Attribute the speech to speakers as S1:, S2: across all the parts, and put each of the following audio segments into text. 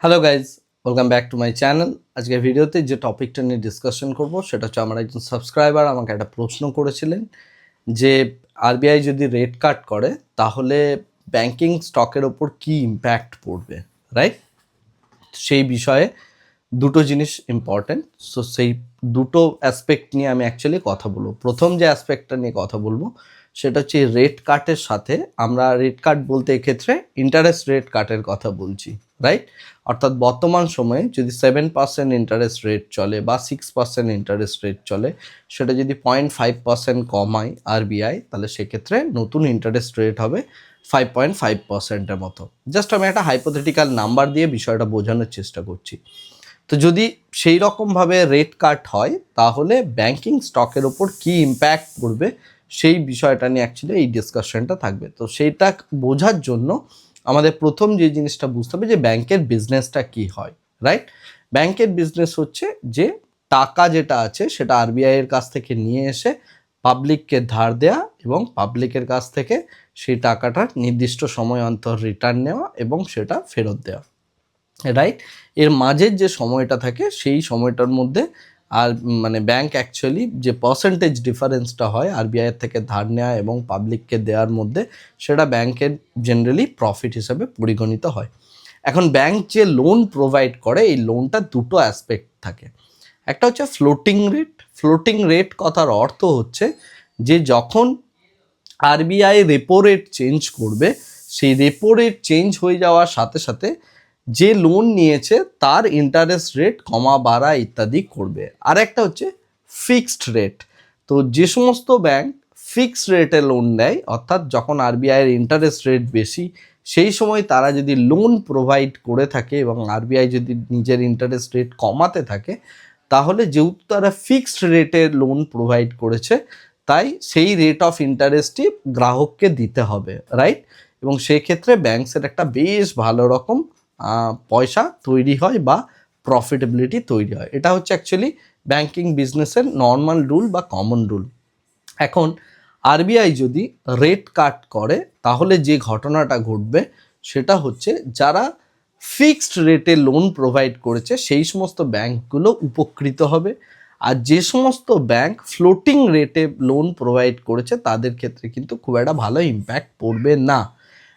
S1: Hello guys, welcome back to my channel. আজকে ভিডিওতে যে টপিকটা নিয়ে ডিসকাশন করব সেটা হচ্ছে আমার একজন সাবস্ক্রাইবার আমাকে একটা প্রশ্ন করেছিলেন যে আরবিআই যদি রেট কাট করে তাহলে ব্যাংকিং স্টকের ওপর কী ইম্প্যাক্ট পড়বে, রাইট? সেই বিষয়ে দুটো জিনিস ইম্পর্টেন্ট। সো সেই দুটো অ্যাসপেক্ট নিয়ে আমি অ্যাকচুয়ালি কথা বলবো। প্রথম যে অ্যাসপেক্টটা নিয়ে কথা বলবো সেটা হচ্ছে রেট কাটের সাথে, আমরা রেট কাট বলতে এক্ষেত্রে ইন্টারেস্ট রেট কাটের কথা বলছি, রাইট? অর্থাৎ বর্তমান সময়ে যদি 7% ইন্টারেস্ট রেট চলে বা 6% ইন্টারেস্ট রেট চলে, সেটা যদি 0.5% কমায় আরবিআই, তাহলে সেক্ষেত্রে নতুন ইন্টারেস্ট রেট হবে 5.5%-এর মতো। জাস্ট আমি একটা হাইপোথেটিক্যাল নাম্বার দিয়ে বিষয়টা বোঝানোর চেষ্টা করছি। তো যদি সেই রকমভাবে রেট কাট হয় তাহলে ব্যাংকিং স্টকের ওপর কী ইম্প্যাক্ট পড়বে সেই বিষয়টা নিয়ে অ্যাকচুয়ালি এই ডিসকাশনটা থাকবে। তো সেইটা বোঝার জন্য আমাদের প্রথম যে জিনিসটা বুঝতে হবে যে ব্যাংকের বিজনেসটা কী হয়, রাইট? ব্যাংকের বিজনেস হচ্ছে যে টাকা যেটা আছে সেটা আরবিআইয়ের কাছ থেকে নিয়ে এসে পাবলিককে ধার দেওয়া এবং পাবলিকের কাছ থেকে সেই টাকাটার নির্দিষ্ট সময় অন্তর রিটার্ন নেওয়া এবং সেটা ফেরত দেওয়া, রাইট? এর মাঝের যে সময়টা থাকে সেই সময়টার মধ্যে আর মানে ব্যাংক অ্যাকচুয়ালি যে পার্সেন্টেজ ডিফারেন্সটা হয় আরবিআইয়ের থেকে ধার নেওয়া এবং পাবলিককে দেওয়ার মধ্যে, সেটা ব্যাংকের জেনারেলি প্রফিট হিসাবে পরিগণিত হয়। এখন ব্যাংক যে লোন প্রোভাইড করে, এই লোনটা দুটো অ্যাসপেক্ট থাকে। একটা হচ্ছে ফ্লোটিং রেট। ফ্লোটিং রেট কথার অর্থ হচ্ছে যে যখন আরবিআই রেপো রেট চেঞ্জ করবে, সেই রেপো রেট চেঞ্জ হয়ে যাওয়ার সাথে সাথে যে লোন নিয়েছে তার ইন্টারেস্ট রেট কমা বাড়া ইত্যাদি করবে। আর একটা হচ্ছে ফিক্সড রেট। তো যে সমস্ত ব্যাংক ফিক্সড রেটে লোন দেয়, অর্থাৎ যখন আরবিআইয়ের ইন্টারেস্ট রেট বেশি সেই সময় তারা যদি লোন প্রোভাইড করে থাকে এবং আরবিআই যদি নিজের ইন্টারেস্ট রেট কমাতে থাকে, তাহলে যেহেতু তারা ফিক্সড রেটে লোন প্রোভাইড করেছে তাই সেই রেট অফ ইন্টারেস্টই গ্রাহককে দিতে হবে, রাইট? এবং সেক্ষেত্রে ব্যাংকসের একটা বেশ ভালো রকম পয়সা তৈরি হয় বা প্রফিটেবিলিটি তৈরি হয়। এটা হচ্ছে অ্যাকচুয়ালি ব্যাংকিং বিজনেসের নর্মাল রুল বা কমন রুল। এখন আরবিআই যদি রেট কাট করে তাহলে যে ঘটনাটা ঘটবে সেটা হচ্ছে যারা ফিক্সড রেটে লোন প্রোভাইড করেছে সেই সমস্ত ব্যাংকগুলো উপকৃত হবে, আর যে সমস্ত ব্যাংক ফ্লোটিং রেটে লোন প্রোভাইড করেছে তাদের ক্ষেত্রে কিন্তু খুব একটা ভালো ইম্প্যাক্ট পড়বে না।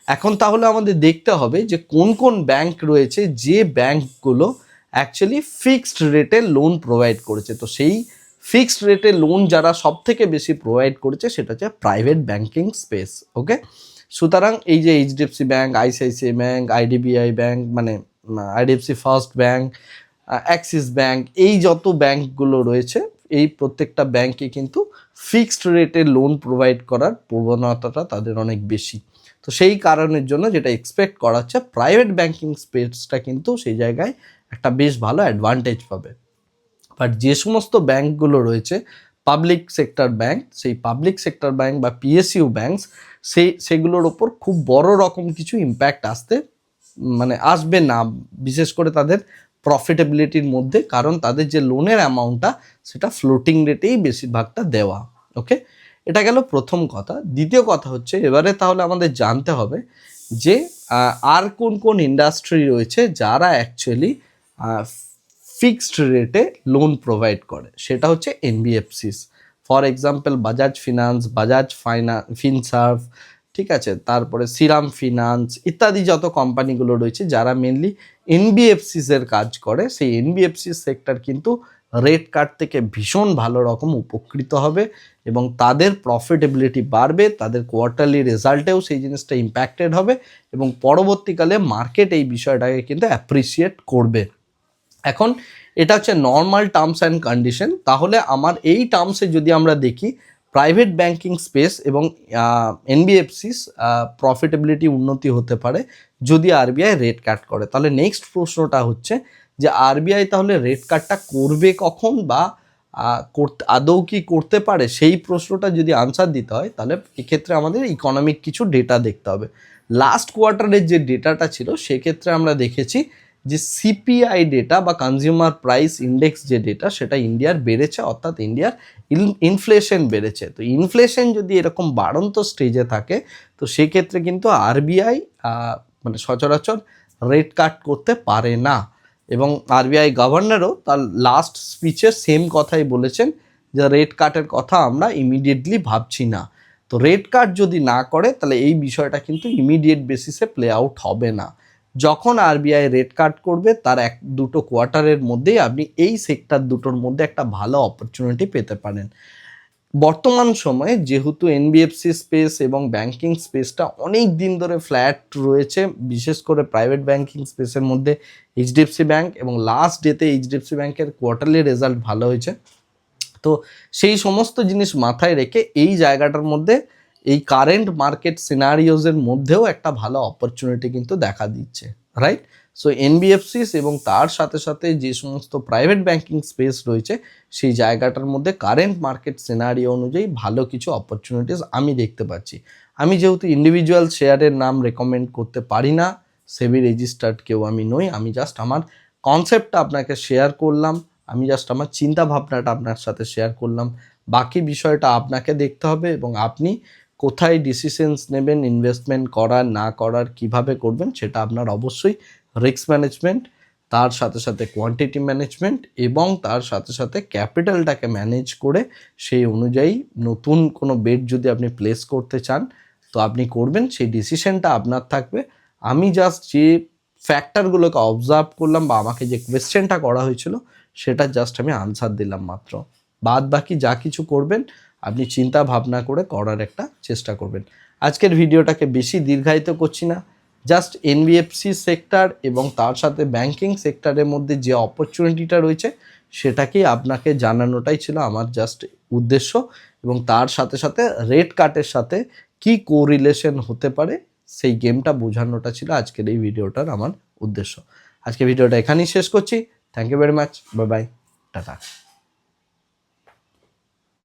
S1: এখন তাহলে আমাদের দেখতে হবে যে কোন কোন ব্যাংক রয়েছে যে ব্যাংকগুলো অ্যাকচুয়ালি ফিক্সড রেটে লোন প্রোভাইড করেছে। তো সেই ফিক্সড রেটে লোন যারা সব থেকে বেশি প্রোভাইড করেছে সেটা হচ্ছে প্রাইভেট ব্যাংকিং স্পেস, ওকে? সুতরাং এই যে HDFC bank, ICICI bank, IDBI bank, মানে IDFC first bank, Axis bank, এই যত ব্যাংকগুলো রয়েছে এই প্রত্যেকটা ব্যাংকে কিন্তু ফিক্সড রেটে লোন প্রোভাইড করার প্রবণতাটা তাদের অনেক বেশি। তো সেই কারণের জন্য যেটা এক্সপেক্ট করা হচ্ছে প্রাইভেট ব্যাংকিং স্পেসটা কিন্তু সেই জায়গায় একটা বেশ ভালো অ্যাডভান্টেজ পাবে। বাট যে সমস্ত ব্যাংকগুলো রয়েছে পাবলিক সেক্টর ব্যাংক, সেই পাবলিক সেক্টর ব্যাংক বা পিএসইউ ব্যাংকস, সেগুলোর ওপর খুব বড় রকম কিছু ইম্প্যাক্ট আসবে না, বিশেষ করে তাদের প্রফিটেবিলিটির মধ্যে, কারণ তাদের যে লোনের অ্যামাউন্টটা সেটা ফ্লোটিং রেটেই বেশিরভাগটা দেওয়া, ওকে? এটা গেল প্রথম কথা। দ্বিতীয় কথা হচ্ছে এবারে তাহলে আমাদের জানতে হবে যে আর কোন কোন ইন্ডাস্ট্রি রয়েছে যারা অ্যাকচুয়ালি ফিক্সড রেটে লোন প্রোভাইড করে। সেটা হচ্ছে NBFCs. For example Bajaj Finance, Bajaj Finserv, ঠিক আছে, তারপরে শ্রীরাম ফিনান্স ইত্যাদি যত কোম্পানিগুলো রয়েছে যারা মেনলি এনবিএফসিসের কাজ করে, সেই এনবিএফসিস সেক্টর কিন্তু রেট কাট থেকে ভীষণ ভালো রকম উপকৃত হবে এবং তাদের প্রফিটেবিলিটি বাড়বে, তাদের কোয়ার্টারলি রেজাল্টেও সেই জিনিসটা ইম্প্যাক্টেড হবে এবং পরবর্তীকালে মার্কেট এই বিষয়টাকে কিন্তু অ্যাপ্রিসিয়েট করবে। এখন এটা হচ্ছে নর্মাল টার্মস অ্যান্ড কন্ডিশন। তাহলে আমার এই টার্মসে যদি আমরা দেখি প্রাইভেট ব্যাংকিং স্পেস এবং এনবিএফসিস প্রফিটেবিলিটি উন্নতি হতে পারে যদি আরবিআই রেট কাট করে। তাহলে নেক্সট প্রশ্নটা হচ্ছে যে আরবিআই তাহলে রেট কাটটা করবে কখন বা আদৌ কি করতে পারে, সেই প্রশ্নটা যদি আনসার দিতে হয় তাহলে এক্ষেত্রে আমাদের ইকোনমিক কিছু ডেটা দেখতে হবে। লাস্ট কোয়ার্টারের যে ডেটাটা ছিল সেক্ষেত্রে আমরা দেখেছি যে সিপিআই ডেটা বা কনজিউমার প্রাইস ইন্ডেক্স যে ডেটা সেটা ইন্ডিয়ার বেড়েছে, অর্থাৎ ইন্ডিয়ার ইনফ্লেশন বেড়েছে। তো ইনফ্লেশন যদি এরকম বাড়ন্ত স্টেজে থাকে তো সেক্ষেত্রে কিন্তু আরবিআই সচরাচর রেট কাট করতে পারে না। এবং আরবিআই গভর্নরও তার লাস্ট স্পিচে সেম কথাই বলেছেন যে রেট কাটের কথা আমরা ইমিডিয়েটলি ভাবছি না। তো রেট কাট যদি না করে তাহলে এই বিষয়টা কিন্তু ইমিডিয়েট বেসিসে প্লে আউট হবে না। যখন আরবিআই রেট কাট করবে তার 1-2 কোয়ার্টারের মধ্যেই আপনি এই সেক্টর দুটোর মধ্যে একটা ভালো অপরচুনিটি পেতে পারেন। বর্তমান সময়ে যেহেতু এনবিএফসি স্পেস এবং ব্যাংকিং স্পেসটা অনেক দিন ধরে ফ্ল্যাট রয়েছে, বিশেষ করে প্রাইভেট ব্যাংকিং স্পেসের মধ্যে এইচডিএফসি ব্যাংক, এবং লাস্ট ডেতে এইচডিএফসি ব্যাংকের কোয়ার্টারলি রেজাল্ট ভালো হয়েছে। তো সেই সমস্ত জিনিস মাথায় রেখে এই জায়গাটার মধ্যে এই কারেন্ট মার্কেট সিনারিওজের মধ্যেও একটা ভালো অপরচুনিটি কিন্তু দেখা দিচ্ছে, রাইট? সো এনবিএফসিস এবং তার সাথে সাথে যে সমস্ত প্রাইভেট ব্যাংকিং স্পেস রয়েছে সেই জায়গাটার মধ্যে কারেন্ট মার্কেট সিনারিও অনুযায়ী ভালো কিছু অপরচুনিটিস আমি দেখতে পাচ্ছি। আমি যেহেতু ইন্ডিভিজুয়াল শেয়ারের নাম রেকমেন্ড করতে পারি না, সেবি রেজিস্টার্ড কেউ আমি নই, আমি জাস্ট আমার কনসেপ্টটা আপনাকে শেয়ার করলাম, আমি জাস্ট আমার চিন্তা ভাবনাটা আপনার সাথে শেয়ার করলাম। বাকি বিষয়টা আপনাকে দেখতে হবে এবং আপনি কোথায় ডিসিশনস নেবেন, ইনভেস্টমেন্ট করার না করার, কিভাবে করবেন, সেটা আপনার অবশ্যই রিস্ক ম্যানেজমেন্ট, তার সাথে সাথে কোয়ান্টিটি ম্যানেজমেন্ট এবং তার সাথে সাথে ক্যাপিটালটাকে ম্যানেজ করে সেই অনুযায়ী নতুন কোনো বেট যদি আপনি প্লেস করতে চান তো আপনি করবেন, সেই ডিসিশনটা আপনার থাকবে। আমি জাস্ট যে ফ্যাক্টরগুলোকে অবজার্ভ করলাম বা আমাকে যে কোয়েশ্চেনটা করা হয়েছিল সেটা জাস্ট আমি আনসার দিলাম মাত্র। বাদ বাকি যা কিছু করবেন আপনি চিন্তা ভাবনা করে করার একটা চেষ্টা করবেন। আজকের ভিডিওটাকে বেশি দীর্ঘায়িত করছি না, জাস্ট এনবিএফসি সেক্টর এবং তার সাথে ব্যাংকিং সেক্টরের মধ্যে যে অপরচুনিটিটা রয়েছে সেটাকেই আপনাকে জানানোটাই ছিল আমার জাস্ট উদ্দেশ্য, এবং তার সাথে সাথে রেট কাটের সাথে কি কোরিলেশন হতে পারে সেই গেমটা বোঝানোটা ছিল আজকের এই ভিডিওটার আমার উদ্দেশ্য। আজকে ভিডিওটা এখানেই শেষ করছি। Thank you very much, bye bye, tata.